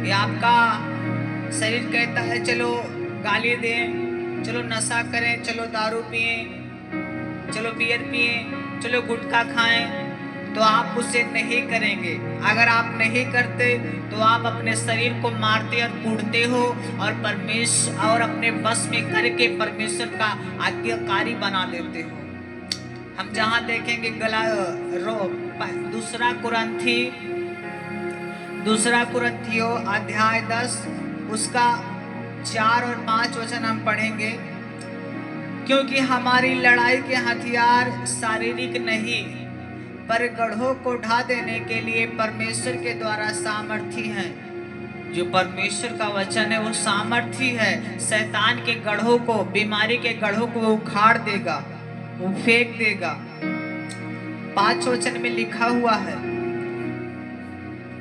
या आपका शरीर कहता है चलो गाली दें, चलो नशा करें, चलो दारू पिए, चलो बियर पिए, चलो गुटखा खाएं, तो आप उसे नहीं करेंगे। अगर आप नहीं करते तो आप अपने शरीर को मारते और कूटते हो और परमेश्वर और अपने बस में करके परमेश्वर का आज्ञाकारी बना देते हो। हम जहां देखेंगे दूसरा कुरंथियों अध्याय 10 उसका 4 और 5 वचन हम पढ़ेंगे। क्योंकि हमारी लड़ाई के हथियार शारीरिक नहीं पर गढ़ों को ढा देने के लिए परमेश्वर के द्वारा सामर्थी हैं। जो परमेश्वर का वचन है वो सामर्थी है। शैतान के गढ़ों को, बीमारी के गढ़ों को उखाड़ देगा, वो फेंक देगा। 5 वचन में लिखा हुआ है,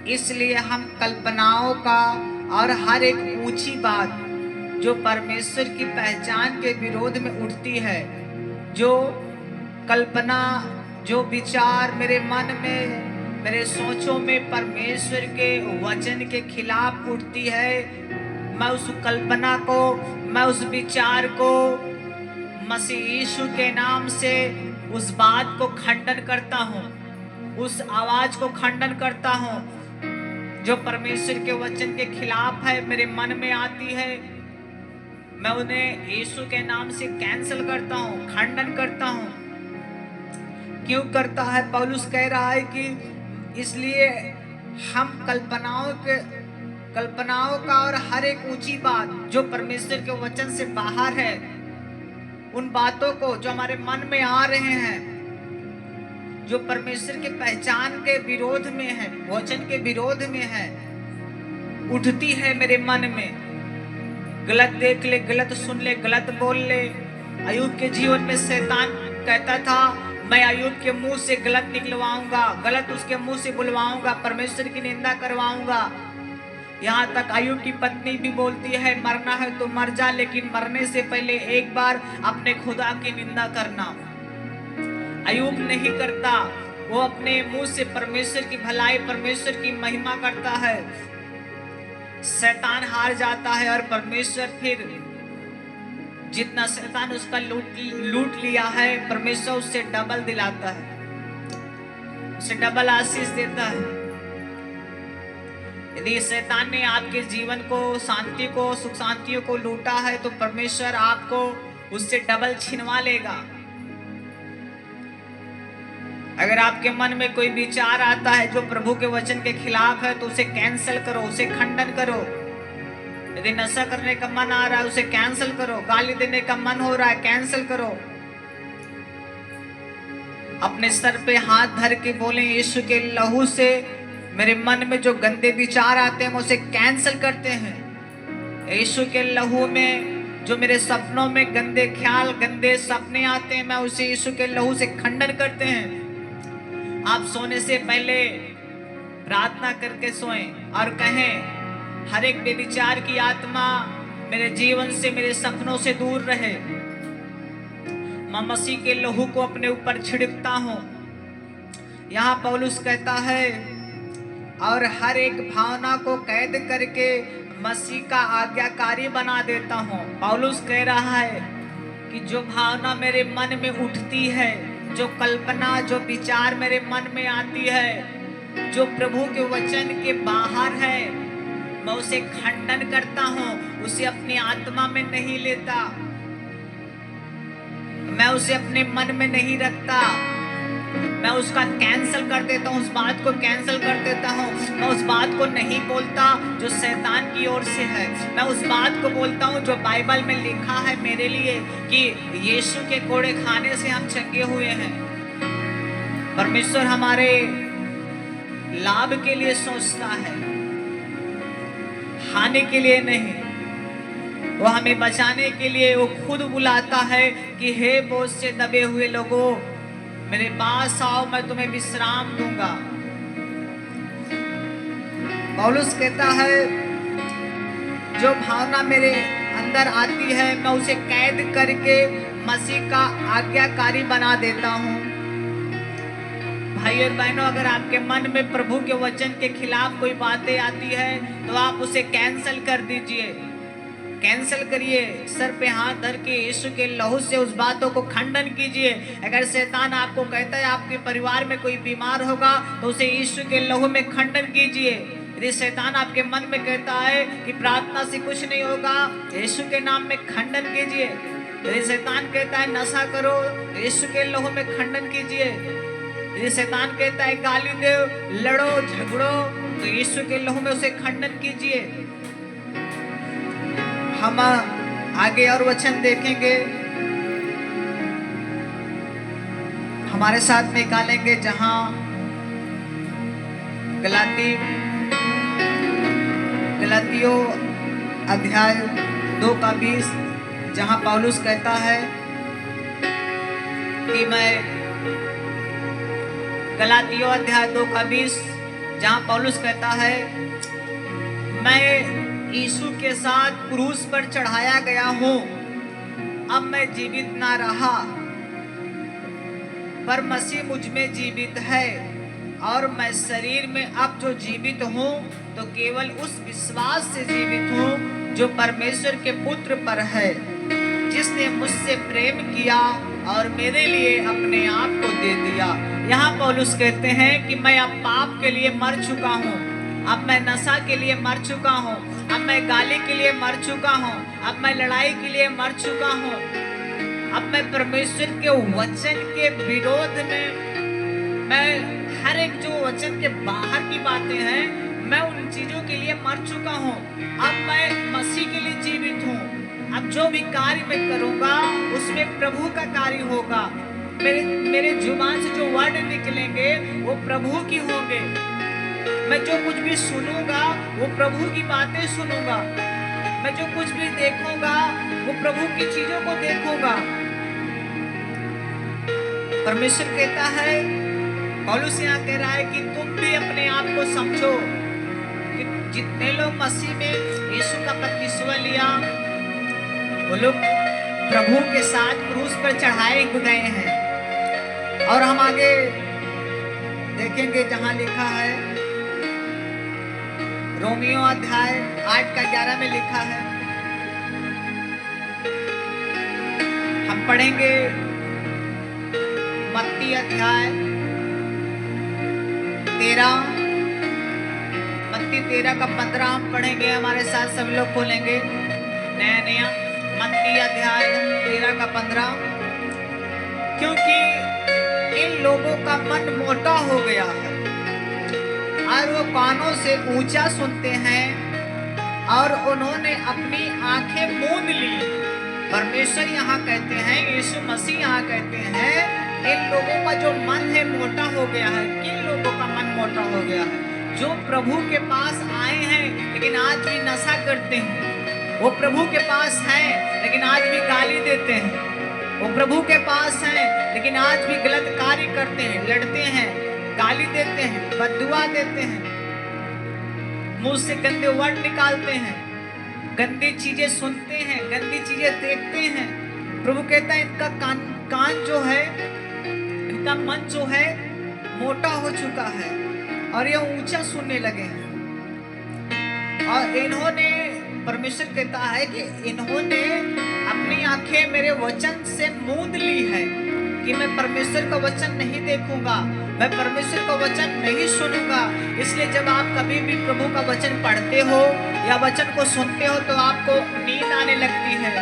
इसलिए हम कल्पनाओं का और हर एक ऊंची बात जो परमेश्वर की पहचान के विरोध में उठती है, जो कल्पना, जो विचार मेरे मन में, मेरे सोचों में परमेश्वर के वचन के खिलाफ उठती है, मैं उस कल्पना को, मैं उस विचार को मसीह यीशु के नाम से उस बात को खंडन करता हूँ, उस आवाज को खंडन करता हूँ जो परमेश्वर के वचन के खिलाफ है, मेरे मन में आती है। मैं उन्हें यीशु के नाम से कैंसिल करता हूँ, खंडन करता हूँ। क्यों करता है? पौलुस कह रहा है कि इसलिए हम कल्पनाओं का और हर एक ऊंची बात जो परमेश्वर के वचन से बाहर है, उन बातों को जो हमारे मन में आ रहे हैं, जो परमेश्वर के पहचान के विरोध में है, वचन के विरोध में है, उठती है मेरे मन में। गलत देख ले, गलत सुन ले, गलत बोल ले। अय्यूब के जीवन में शैतान कहता था मैं अय्यूब के मुंह से गलत निकलवाऊंगा, गलत उसके मुंह से बुलवाऊंगा, परमेश्वर की निंदा करवाऊंगा। यहाँ तक अय्यूब की पत्नी भी बोलती है मरना है तो मर जा, लेकिन मरने से पहले एक बार अपने खुदा की निंदा करना। अय्यूब नहीं करता, वो अपने मुंह से परमेश्वर की भलाई, परमेश्वर की महिमा करता है। शैतान हार जाता है और परमेश्वर फिर जितना शैतान उसका लूट लिया है, परमेश्वर उससे डबल दिलाता है, उसे डबल आशीष देता है। यदि शैतान ने आपके जीवन को, शांति को, सुख शांतियों को लूटा है तो परमेश्वर आपको उससे डबल छिनवा लेगा। अगर आपके मन में कोई विचार आता है जो प्रभु के वचन के खिलाफ है तो उसे कैंसिल करो, उसे खंडन करो। यदि नशा करने का मन आ रहा है उसे कैंसिल करो, गाली देने का मन हो रहा है कैंसिल करो। अपने सर पे हाथ धर के बोले यीशु के लहू से मेरे मन में जो गंदे विचार आते हैं उसे कैंसिल करते हैं। यीशु के लहू में जो मेरे सपनों में गंदे ख्याल, गंदे सपने आते हैं, मैं उसे यीशु के लहू से खंडन करते हैं। आप सोने से पहले प्रार्थना करके सोएं और कहें हर एक बेविचार की आत्मा मेरे जीवन से, मेरे सपनों से दूर रहे। मैं मसीह के लहू को अपने ऊपर छिड़कता हूं। यहाँ पौलुस कहता है, और हर एक भावना को कैद करके मसीह का आज्ञाकारी बना देता हूं। पौलुस कह रहा है कि जो भावना मेरे मन में उठती है, जो कल्पना, जो विचार मेरे मन में आती है, जो प्रभु के वचन के बाहर है, मैं उसे खंडन करता हूं, उसे अपनी आत्मा में नहीं लेता, मैं उसे अपने मन में नहीं रखता, मैं उसका कैंसल कर देता हूं, उस बात को कैंसल कर देता हूं। मैं उस बात को नहीं बोलता जो शैतान की ओर से है। मैं उस बात को बोलता हूं जो बाइबल में लिखा है मेरे लिए कि यीशु के कोड़े खाने से हम चंगे हुए हैं। परमेश्वर हमारे लाभ के लिए सोचता है, हानि के लिए नहीं। वो हमें बचाने के लिए वो खुद बुलाता है कि हे बोझ से दबे हुए लोगों, मेरे पास आओ, मैं तुम्हें विश्राम दूंगा। पौलुस कहता है, जो भावना मेरे अंदर आती है मैं उसे कैद करके मसीह का आज्ञाकारी बना देता हूं। भाई और बहनों, अगर आपके मन में प्रभु के वचन के खिलाफ कोई बातें आती है तो आप उसे कैंसल कर दीजिए, कैंसल करिए। सर पे हाथ धर के यीशु के लहू से उस बातों को खंडन कीजिए। अगर शैतान आपको कहता है आपके परिवार में कोई बीमार होगा तो उसे यीशु के लहू में खंडन कीजिए। यदि शैतान आपके मन में कहता है कि प्रार्थना से कुछ नहीं होगा, यीशु के नाम में खंडन कीजिए। यदि शैतान कहता है नशा करो, यीशु के लहू में खंडन कीजिए। यदि शैतान कहता है गाली दो, लड़ो, झगड़ो, तो यीशु के लहू में उसे खंडन कीजिए। हम आगे और वचन देखेंगे, हमारे साथ निकालेंगे, जहां गलातियों अध्याय 2:20, जहां पौलुस कहता है कि मैं, गलातियों अध्याय 2:20, जहां पौलुस कहता है, मैं यीशु के साथ क्रूस पर चढ़ाया गया हूं, अब मैं जीवित ना रहा पर मसीह मुझ में जीवित है, और मैं शरीर में अब जो जीवित हूं तो केवल उस विश्वास से जीवित हूं जो परमेश्वर के पुत्र पर है, जिसने मुझसे प्रेम किया और मेरे लिए अपने आप को दे दिया। यहाँ पौलुस कहते हैं कि मैं अब पाप के लिए मर चुका हूँ, अब मैं नशा के लिए मर चुका हूँ, अब मैं गाली के लिए मर चुका हूँ, अब मैं लड़ाई के लिए मर चुका हूँ, अब मैं परमेश्वर के वचन के विरोध में, मैं हर एक जो वचन के बाहर की बातें हैं, मैं उन चीजों के लिए मर चुका हूँ। अब मैं मसीह के लिए जीवित हूँ। अब जो भी कार्य मैं करूँगा उसमें प्रभु का कार्य होगा। मेरे जुबान से जो वर्ड निकलेंगे वो प्रभु की होंगे। मैं जो कुछ भी सुनूंगा वो प्रभु की बातें सुनूंगा। मैं जो कुछ भी देखूंगा वो प्रभु की चीजों को देखूंगा। परमेश्वर कहता है, पौलुस यहाँ कह रहा है कि तुम भी अपने आप को समझो कि जितने लोग मसीह में यीशु का बपतिस्मा लिया वो लोग प्रभु के साथ क्रूस पर चढ़ाए गए हैं। और हम आगे देखेंगे जहां लिखा है, रोमियो अध्याय 8:11 में लिखा है, हम पढ़ेंगे मत्ती अध्याय 13:15 हम पढ़ेंगे। हमारे साथ सब लोग खोलेंगे नया मत्ती अध्याय 13:15। क्योंकि इन लोगों का मन मोटा हो गया है और वो कानों से ऊंचा सुनते हैं और उन्होंने अपनी आंखें मूंद ली। परमेश्वर यहाँ कहते हैं, यीशु मसीह यहाँ कहते हैं, इन लोगों का जो मन है मोटा हो गया है। किन लोगों का मन मोटा हो गया है? जो प्रभु के पास आए हैं लेकिन आज भी नशा करते हैं। वो प्रभु के पास हैं लेकिन आज भी गाली देते हैं। वो प्रभु के पास हैं लेकिन आज भी गलत कार्य करते हैं, लड़ते हैं, गाली देते हैं, बद्दुआ देते हैं। मुंह से गंदे वर्ड निकालते हैं, गंदी चीजें सुनते हैं, गंदी चीजें देखते हैं। प्रभु कहता है इनका कान जो है, इनका मन जो है मोटा हो चुका है और ये ऊंचा सुनने लगे हैं। और इन्होंने, परमेश्वर कहता है कि इन्होंने अपनी आंखें मेरे वचन से मूंद ली है कि मैं परमेश्वर का वचन नहीं देखूंगा, मैं परमेश्वर का वचन नहीं सुनूंगा। इसलिए जब आप कभी भी प्रभु का वचन पढ़ते हो या वचन को सुनते हो तो आपको नींद आने लगती है,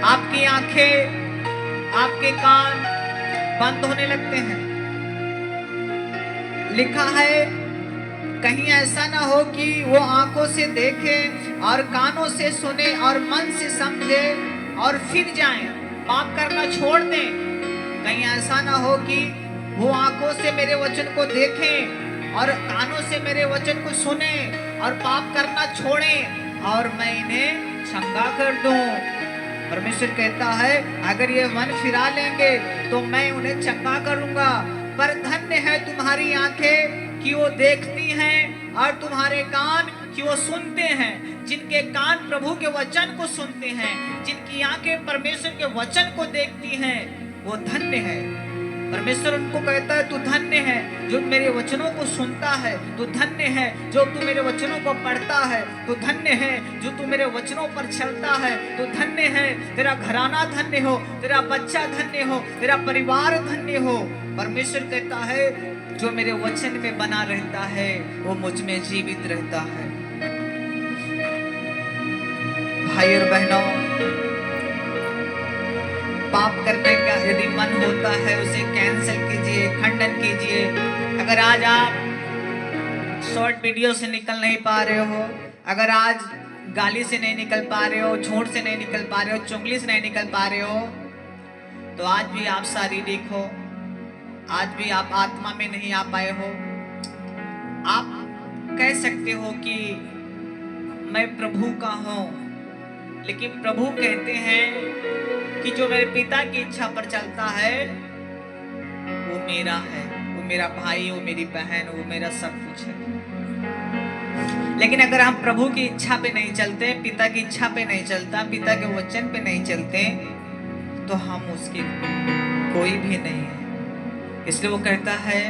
आपकी आंखें, आपके कान बंद होने लगते हैं। लिखा है कहीं ऐसा ना हो कि वो आंखों से देखे और कानों से सुने और मन से समझे और फिर जाएं, पाप करना छोड़ दें। कहीं ऐसा ना हो कि वो आंखों से मेरे वचन को देखें और कानों से मेरे वचन को सुने और पाप करना छोड़ें और मैं इन्हें चंगा कर दूं। परमेश्वर कहता है अगर ये मन फिरा लेंगे तो मैं उन्हें चंगा करूंगा। पर धन्य है तुम्हारी आंखें कि वो देखती हैं और तुम्हारे कान कि वो सुनते हैं। जिनके कान प्रभु के वचन को सुनते हैं, जिनकी आंखें परमेश्वर के वचन को देखती हैं, वो धन्य है। परमेश्वर उनको कहता है तू धन्य है जो मेरे वचनों को सुनता है, तू धन्य है जो तू मेरे वचनों को पढ़ता है, तू धन्य है जो तू मेरे वचनों पर चलता है, तू धन्य है, तेरा घराना धन्य हो, तेरा बच्चा धन्य हो, तेरा परिवार धन्य हो। परमेश्वर कहता है जो मेरे वचन में बना रहता है वो मुझ में जीवित रहता है। भाई और बहनों, पाप करने का यदि मन होता है उसे कैंसिल कीजिए, खंडन कीजिए। अगर आज आप शॉर्ट वीडियो से निकल नहीं पा रहे हो, अगर आज गाली से नहीं निकल पा रहे हो, झूठ से नहीं निकल पा रहे हो, चुगली से नहीं निकल पा रहे हो, तो आज भी आप शारीरिक हो, आज भी आप आत्मा में नहीं आ पाए हो। आप कह सकते हो कि मैं प्रभु का हूं, लेकिन प्रभु कहते हैं कि जो मेरे पिता की इच्छा पर चलता है वो मेरा है, वो मेरा भाई, वो मेरी बहन, वो मेरा सब कुछ है। लेकिन अगर हम प्रभु की इच्छा पे नहीं चलते, पिता की इच्छा पे नहीं चलता, पिता के वचन पे नहीं चलते, तो हम उसके कोई भी नहीं है। इसलिए वो कहता है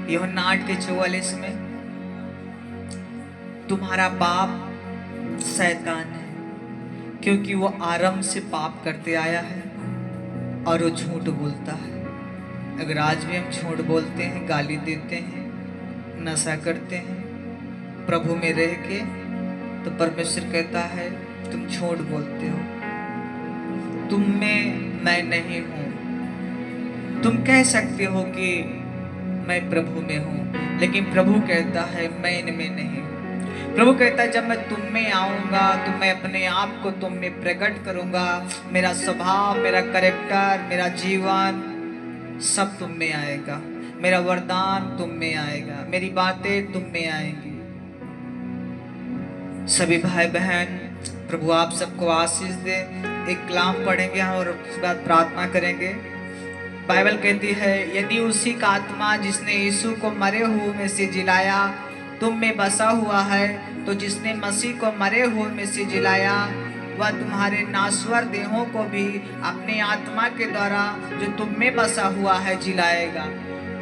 यूहन्ना 8:44 में, तुम्हारा बाप शैतान है क्योंकि वो आरंभ से पाप करते आया है और वो झूठ बोलता है। अगर आज भी हम झूठ बोलते हैं, गाली देते हैं, नशा करते हैं प्रभु में रह के, तो परमेश्वर कहता है तुम झूठ बोलते हो, तुम में मैं नहीं हूं। तुम कह सकते हो कि मैं प्रभु में हूं, लेकिन प्रभु कहता है मैं इनमें नहीं हूं। प्रभु कहता है जब मैं तुम में आऊंगा तो मैं अपने आप को तुम में प्रकट करूंगा। मेरा स्वभाव, मेरा कैरेक्टर, मेरा जीवन सब तुम में आएगा, मेरा वरदान तुम में आएगा, मेरी बातें तुम में आएंगी। सभी भाई बहन, प्रभु आप सबको आशीष दे। एक कलाम पढ़ेंगे हम और उसके बाद प्रार्थना करेंगे। बाइबल कहती है यदि उसी का आत्मा जिसने यीशु को मरे हुए में से जिलाया तुम में बसा हुआ है, तो जिसने मसीह को मरे हुए में से जिलाया वह तुम्हारे नाश्वर देहों को भी अपने आत्मा के द्वारा जो तुम में बसा हुआ है जिलाएगा।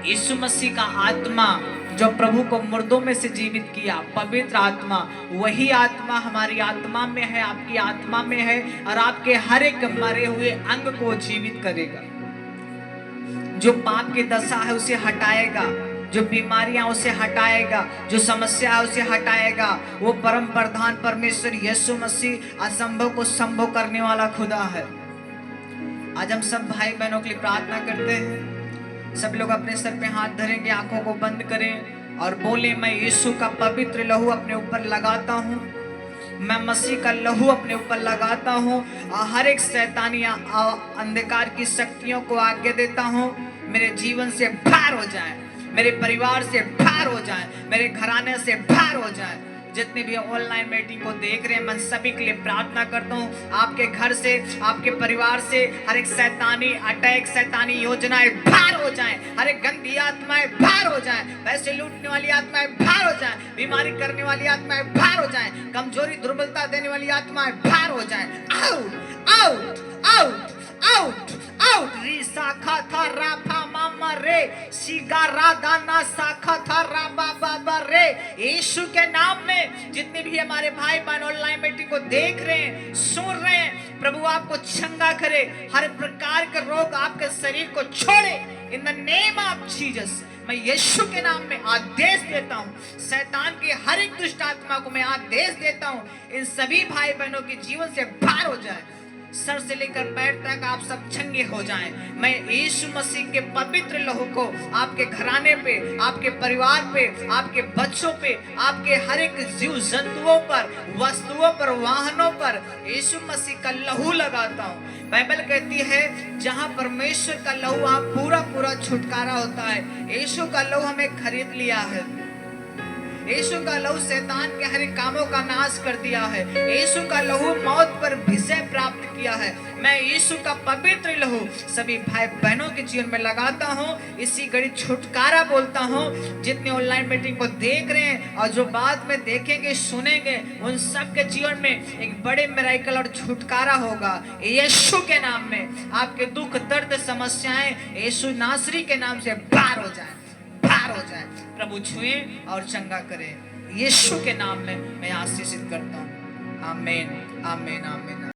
यीशु मसीह का आत्मा जो प्रभु को मुर्दों में से जीवित किया, पवित्र आत्मा, वही आत्मा हमारी आत्मा में है, आपकी आत्मा में है और आपके हर एक मरे हुए अंग को जीवित करेगा। जो पाप की दशा है उसे हटाएगा, जो बीमारियां उसे हटाएगा, जो समस्या है उसे हटाएगा। वो परम प्रधान परमेश्वर यीशु मसीह असंभव को संभव करने वाला खुदा है। आज हम सब भाई बहनों के लिए प्रार्थना करते हैं। सब लोग अपने सर पे हाथ धरेंगे, आंखों को बंद करें और बोले मैं यीशु का पवित्र लहू अपने ऊपर लगाता हूँ, मैं मसीह का लहू अपने ऊपर लगाता हूँ और हर एक शैतानी अंधकार की शक्तियों को आज्ञा देता हूँ मेरे जीवन से बाहर हो जाए, मेरे परिवार से बाहर हो जाए, मेरे घराने से बाहर हो जाए। जितने भी ऑनलाइन मीटिंग को देख रहे हैं, मैं सभी के लिए प्रार्थना करता हूँ, आपके घर से, आपके परिवार से हर एक शैतानी अटैक, शैतानी योजनाएं बाहर हो जाएं, हर एक गंदी आत्माएं बाहर हो जाएं, पैसे लूटने वाली आत्माएं बाहर हो जाएं, बीमारी करने वाली आत्माएं बाहर हो जाएं, कमजोरी दुर्बलता देने वाली आत्माएं बाहर हो जाएं। Out out out out out. री साखा था राफा मामा रे, सिगारा दाना साखा था राबा बाबा रे। यीशु के नाम में जितने भी हमारे भाई बहन ऑनलाइन मीटिंग को देख रहे हैं, सुन रहे हैं, प्रभु आपको चंगा करे, हर प्रकार के रोग आपके शरीर को छोड़े in the name of Jesus. मैं यीशु के नाम में आदेश देता हूँ, शैतान की हर एक दुष्ट आत्मा को मैं आदेश देता हूँ, इन सभी भाई बहनों के जीवन से बाहर हो जाए, सर से लेकर पैर तक आप सब चंगे हो जाएं। मैं यीशु मसीह के पवित्र लहू को आपके घराने पे, आपके परिवार पे, आपके बच्चों पे, आपके हर एक जीव जंतुओं पर, वस्तुओं पर, वाहनों पर यीशु मसीह का लहू लगाता हूँ। बाइबल कहती है जहाँ परमेश्वर का लहू आप पूरा पूरा छुटकारा होता है। यीशु का लहू हमें खरीद लिया है, यीशु का लहू शैतान के हर एक कामों का नाश कर दिया है, यीशु का लहू मौत पर विजय प्राप्त किया है। मैं यीशु का पवित्र लहू सभी भाई बहनों के जीवन में लगाता हूँ, इसी घड़ी छुटकारा बोलता हूँ। जितने ऑनलाइन मीटिंग को देख रहे हैं और जो बाद में देखेंगे सुनेंगे, उन सब के जीवन में एक बड़े मिरेकल और छुटकारा होगा यीशु के नाम में। आपके दुख दर्द समस्याएं यीशु नासरी के नाम से बाहर हो जाए, बाहर हो जाए। प्रभु छुए और चंगा करे, यीशु के नाम में मैं आशीषित करता हूँ। आमीन आमीन आमीन।